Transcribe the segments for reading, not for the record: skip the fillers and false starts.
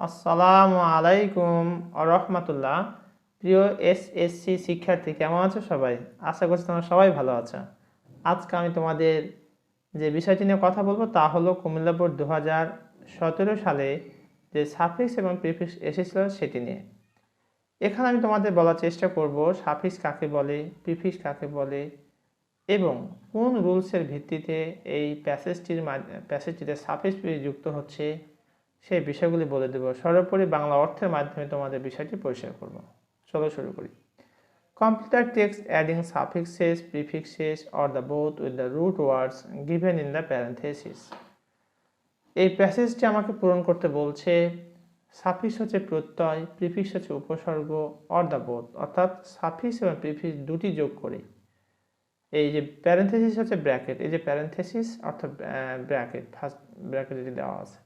আসসালামু আলাইকুম রহমতুল্লাহ। প্রিয় এসএসসি শিক্ষার্থী, কেমন আছো সবাই? আশা করছি তোমরা সবাই ভালো আছো। আজকে আমি তোমাদের যে বিষয়টি নিয়ে কথা বলবো তা হলো কুমিল্লা বোর্ড 2017 সালে যে সাফিক্স এবং প্রিফিক্স এসেছিল সেটি নিয়ে। এখানে আমি তোমাদের বলার চেষ্টা করব সাফিক্স কাকে বলে, প্রিফিক্স কাকে বলে এবং কোন রুলসের ভিত্তিতে এই প্যাসেজটিতে সাফিক্স যুক্ত হচ্ছে সেই বিষয়গুলি বলে দেব। সর্বোপরি বাংলা অর্থের মাধ্যমে তোমাদের বিষয়টি পরিষ্কার করব। চলো শুরু করি। Complete text adding suffixes, prefixes or the both with the root words given in the parenthesis. এই প্যাসেজটি আমাকে পূরণ করতে বলছে সাফিক্স হচ্ছে প্রত্যয়, প্রিফিক্স হচ্ছে উপসর্গ অর দ্য বোথ, অর্থাৎ সাফিক্স এবং প্রিফিক্স দুটি যোগ করে এই যে প্যারেন্থেসিস হচ্ছে ব্র্যাকেট, এই যে প্যারেন্থেসিস অর্থাৎ ব্র্যাকেট, ফার্স্ট ব্র্যাকেট যেটি দেওয়া আছে,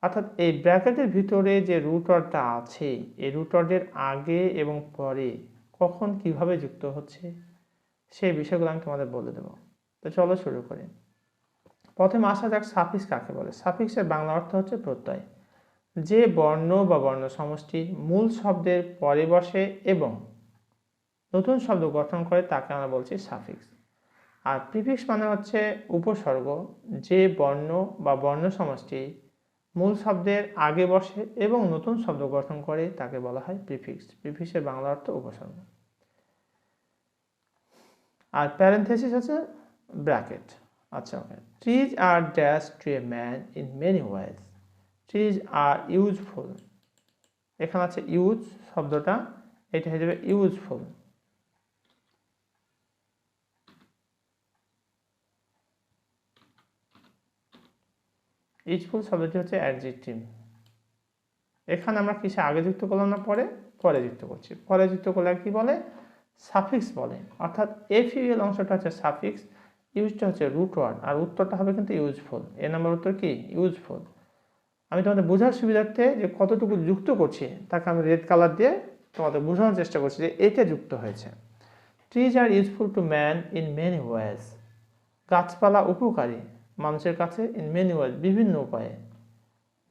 অর্থাৎ এই ব্র্যাকেটের ভিতরে যে রুট ওয়ার্ডটা আছে এই রুট ওয়ার্ডের আগে এবং পরে কখন কিভাবে যুক্ত হচ্ছে সেই বিষয়গুলো আমি তোমাদের বলে দেবো। তো চলো শুরু করি। প্রথমে আসা যাক সাফিক্স কাকে বলে। সাফিক্সের বাংলা অর্থ হচ্ছে প্রত্যয়। যে বর্ণ বা বর্ণ সমষ্টি মূল শব্দের পরে বসে এবং নতুন শব্দ গঠন করে তাকে আমরা বলছি সাফিক্স। আর প্রিফিক্স মানে হচ্ছে উপসর্গ। যে বর্ণ বা বর্ণ সমষ্টি মূল শব্দের আগে বসে এবং নতুন শব্দ গঠন করে তাকে বলা হয় প্রিফিক্স। প্রিফিক্সের বাংলা অর্থ উপসর্গ। আর প্যারেন্থেসিস হচ্ছে ব্র্যাকেট। আচ্ছা, okay. Trees are dash to a man in many ways. Trees are useful, এখানে আছে ইউজ শব্দটা, এটা হয়ে যাবে ইউজফুল। ইউজফুল শব্দটি হচ্ছে অ্যাডজেক্টিভ। এখানে আমরা কিসে আগে যুক্ত করলাম না পরে যুক্ত করছি। পরে যুক্ত করলে কি বলে? সাফিক্স বলে। অর্থাৎ এফইউএল অংশটা হচ্ছে সাফিক্স, ইউজটা হচ্ছে রুট ওয়ার্ড, আর উত্তরটা হবে কিন্তু ইউজফুল। এ নাম্বার উত্তর কি? ইউজফুল। আমি তোমাদের বোঝার সুবিধার্থে যে কতটুকু যুক্ত করছি তাকে আমি রেড কালার দিয়ে তোমাদের বোঝানোর চেষ্টা করছি যে এটা যুক্ত হয়েছে। Trees are useful to man in many ways. গাছপালা উপকারী মানুষের কাছে ইন মেনি ওয়েজ, বিভিন্ন উপায়ে।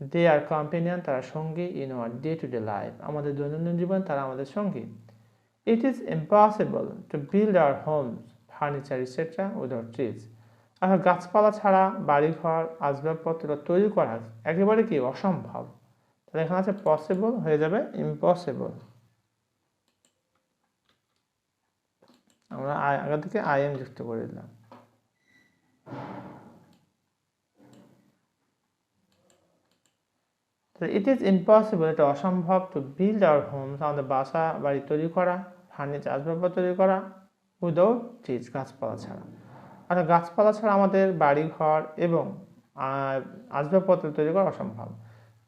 দে আর কম্পেনিয়ন, তারা সঙ্গী, in our day to day life, আমাদের দৈনন্দিন জীবন তারা আমাদের সঙ্গী। It is impossible to build our homes, furniture etcetera without trees. আর গাছপালা ছাড়া বাড়িঘর আসবাবপত্র তৈরি করা একেবারে কি অসম্ভব। তাহলে এখানে আছে পসিবল, হয়ে যাবে ইম্পসিবল। আমরা আগে থেকে আইএম যুক্ত করে দিলাম। ইট ইজ ইম্পসিবল, এটা অসম্ভব, টু বিল্ড আওয়ার হোমস, আমাদের বাসা বাড়ি তৈরি করা, ফার্নিচার আসবাবপত্র তৈরি করা, উইদাউট ট্রিজ, গাছপালা ছাড়া। অর্থাৎ গাছপালা ছাড়া আমাদের বাড়ি ঘর এবং আসবাবপত্র তৈরি করা অসম্ভব।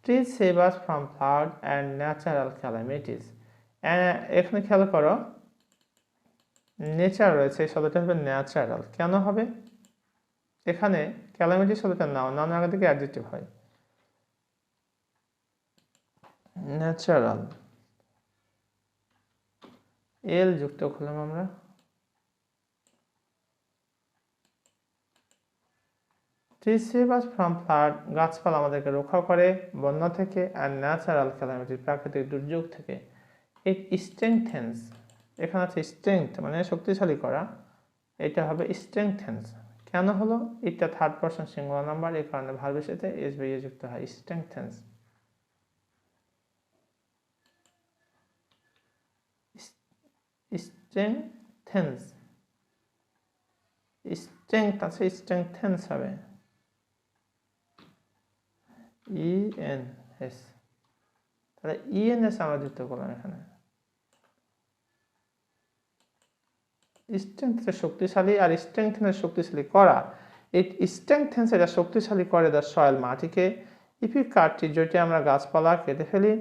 Trees save us from flood and natural calamities. এখানে খেয়াল করো, নেচার রয়েছে, এই শব্দটা হবে ন্যাচারাল। কেন হবে? এখানে ক্যালামিটিস শব্দটা নাউন আগে থেকে অ্যাডজেক্টিভ হয়। ন্যাচারাল, এল যুক্ত করলাম আমরা। Trees save us from flood, গাছপালা আমাদেরকে রক্ষা করে বন্যা থেকে, অ্যান্ড ন্যাচারাল ক্যালামিটি, প্রাকৃতিক দুর্যোগ থেকে। ইট স্ট্রেংথেন্স, এখানে আছে স্ট্রেংথ মানে শক্তিশালী করা, এটা হবে স্ট্রেংথেন্স। কেন হলো? এটা থার্ড পারসন সিঙ্গুলার নাম্বার, এই কারণে ভার্বের সাথে এস বিয়ে যুক্ত হয়, স্ট্রেংথেন্স। স্ট্রেংথেন্স, স্ট্রেংথ আছে, স্ট্রেংথেন্স হবে ইএনএস। তাহলে ইএনএস আমরা যুক্ত করলাম এখানে। স্ট্রেংথ শক্তিশালী, আর স্ট্রেংথেন্স শক্তিশালী করা। ইট স্ট্রেংথেন্স, এটা শক্তিশালী করে দ্য সয়েল, মাটিকে। ইফি কাটটি, যেটি আমরা গাছপালা কেটে ফেলি,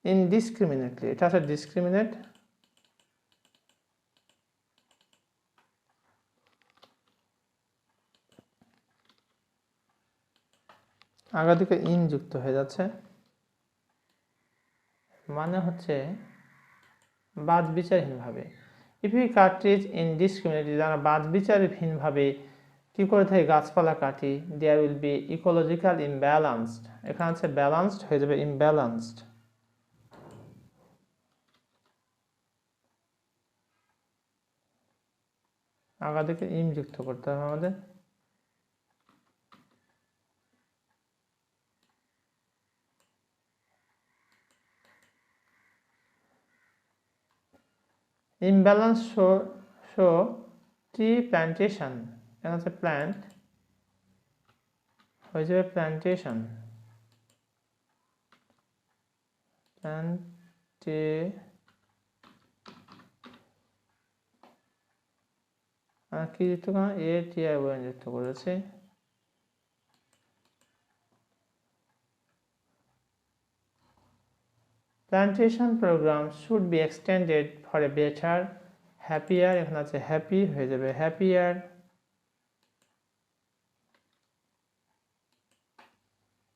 ইনডিসক্রিমিনেটলি, এটা আছে ডিসক্রিমিনেট, আগা দিকে ইন যুক্ত হয়ে যাচ্ছে, মানে হচ্ছে বাদ বিচারহীনভাবে। ইফ ইউ কার্ট্রিজ ইনডিসক্রিমিনেটলি, যারা বাদ বিচারহীনভাবে কি করে থাকি গাছপালা কাটি, there will be ecological imbalanced, এখানে আছে ব্যালেন্সড হয়ে যাবে ইমব্যালেন্সড। আগা থেকে ইম যুক্ত করতে হবে আমাদের। ইমব্যালেন্স শো ট্রি প্ল্যান্টেশন, এখানে আছে প্ল্যান্ট হয়ে যাবে প্ল্যান্টেশন, প্ল্যান্টে কি যুক্ত করা, এ টি আই ওয়ান যুক্ত করেছে। Plantation program should be extended for a better, happier, এখানে আছে হ্যাপি হয়ে যাবে happier,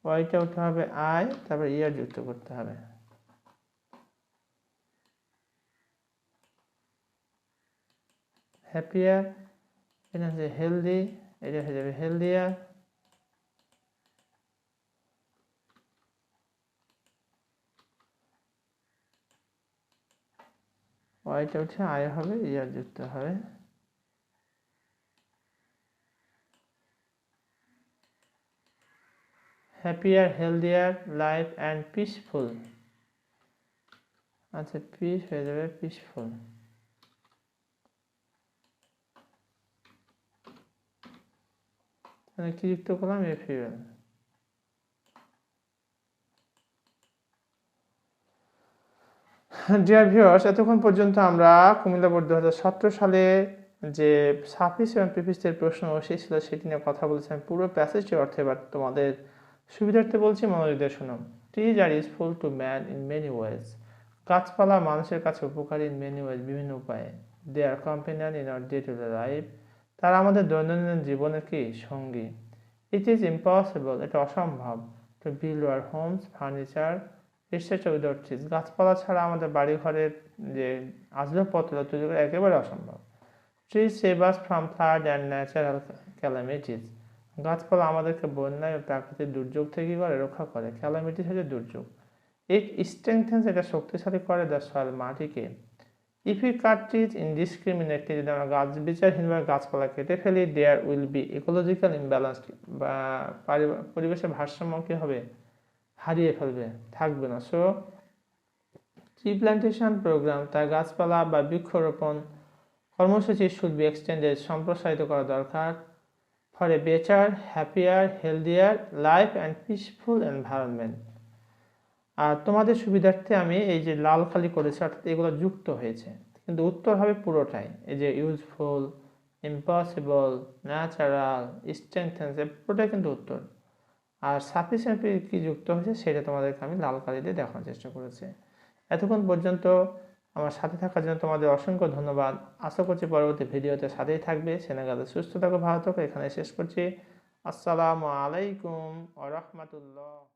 ওয়াইটা উঠতে হবে আই, তারপর ইয়ার যুক্ত করতে হবে। হ্যাপিয়ার, এটা হচ্ছে হেলদি, এটা হয়ে যাবে হেলদিয়ার, ওয়াইটা উঠে আয় হবে, ইয়ার যুক্ত হবে। Happier, healthier, life and peaceful, আচ্ছা পিস হয়ে যাবে পিসফুল। কি যুক্ত করলাম, এফিউএল। ডিয়ার ভিউয়ার্স, এতক্ষণ পর্যন্ত আমরা কুমিল্লা বোর্ড 2017 সালে যে সাফিক্স এবং প্রিফিক্সের প্রশ্ন এসেছিল সেটি নিয়ে কথা বলেছিলাম পুরো প্যাসেজটি অর্থে। এবার তোমাদের সুবিধার্থে বলছি, মনোযোগ দিয়ে শোনো। Trees are useful to man in many ways, গাছপালা মানুষের কাছে উপকারী ইন মেনি ওয়েজ, বিভিন্ন উপায়ে। They are companion in our day to day life, তারা আমাদের দৈনন্দিন জীবনের কি সঙ্গী। ইট ইজ ইম্পসিবল, এটা অসম্ভব, to build our homes, furniture etcetera without trees, গাছপালা ছাড়া আমাদের বাড়ি ঘরের যে আসবাবপত্র তৈরি করা একেবারে অসম্ভব। Trees save us from flood and natural calamities, গাছপালা আমাদেরকে বন্যায় ও প্রাকৃতিক দুর্যোগ থেকে করে রক্ষা করে। ক্যালামিটিস হচ্ছে দুর্যোগ। ইট স্ট্রেংথেন্স, এটা শক্তিশালী করে দ্য সয়েল, মাটিকে। If you cut trees indiscriminately, যদি আমরা গাছ বিচারহীনভাবে গাছপালা কেটে ফেলি, there will be ecological imbalance, বা পরিবেশের ভারসাম্য কি হবে, হারিয়ে ফেলবে, থাকবে না। সো ট্রি প্ল্যান্টেশন প্রোগ্রাম, তার গাছপালা বা বৃক্ষরোপণ কর্মসূচি শুড বি এক্সটেন্ডেড, সম্প্রসারিত করা দরকার, for a better, happier, healthier life and peaceful environment. আর তোমাদের সুবিধার্থে আমি এই যে লাল খালি করেছি অর্থাৎ এগুলো যুক্ত হয়েছে, কিন্তু উত্তর হবে পুরোটাই। এই যে ইউজফুল, ইম্পসিবল, ন্যাচারাল, স্ট্রেংথেন্স, পুরোটাই কিন্তু উত্তর। আর সাফিসিয়েন্ট কি যুক্ত হয়েছে সেটা তোমাদেরকে আমি লাল কালি দিয়ে দেখানোর চেষ্টা করেছি। এতক্ষণ পর্যন্ত আমার সাথে থাকার জন্য তোমাদের অসংখ্য ধন্যবাদ। আশা করছি পরবর্তী ভিডিওতে সাথেই থাকবে। সেনেগালে সুস্থ থাকো, ভালো থাকো। এখানে শেষ করছি। আসসালামু আলাইকুম ওয়া রাহমাতুল্লাহ।